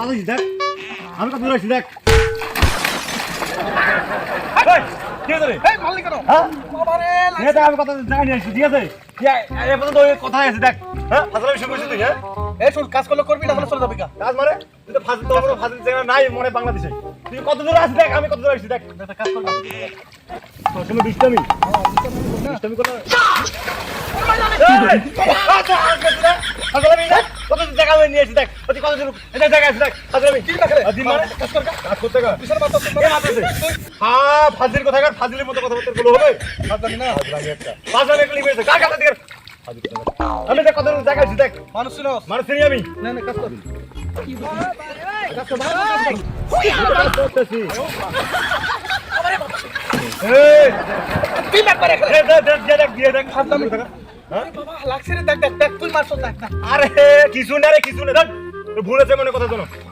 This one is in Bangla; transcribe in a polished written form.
পাচ্ছিস দেখ আমি কত দূর আছি দেখ কি হয়েছে রে? হ্যাঁ? নে দেখ, আমি কত জায়গায় নিয়ে আসছি, ঠিক আছে? এ পর্যন্ত ওই কথাই আছে দেখ। হ্যাঁ? ফাজলামি শুরু করছিস তুই, হ্যাঁ? কাজ মানে? তুই তো তোর কোনো ফাজিল জায়গা নাই মনে হয় বাংলাদেশে। তুই কত দূর আছিস দেখ, আমি কত দূর আছি দেখ। একটা কাজ করবি। তোর কোনো দুষ্টামি? দুষ্টামি করলে ফাজলামি দেখ, কত দূর জায়গা আমি নিয়ে আসছি দেখ। তুই কত দূর এটা জায়গায় আছিস দেখ। ফাজলামি কি করে? দিন মানে কাজ কর, কাজ করতে কর। কিসের মাথা তোর মাথাতে? হ্যাঁ, ফাজিল কোথাকার, ফাজিলের মতো কথা বলতে গেলে হবে? ফাজলামি না, ফাজলামি একটা। ফাজলামি একটা লিখে কার কাছে দিকে আমি দেখ কত দূর জায়গায় আছি দেখ। মানুষ চিনি আমি। না না কাজ করবি। কাজ কর, ভালো কাজ কর। কাজ করতেছি। এই কি ব্যাপার এখানে? দেখ ফাজলামি কোথাকার। হ্যাঁ বাবা লাগছে রে, দেখ তুই মারছ দেখ। আরে কিছু না রে, কিছু না দেখ। ভুলেছে মনে কথা জানো।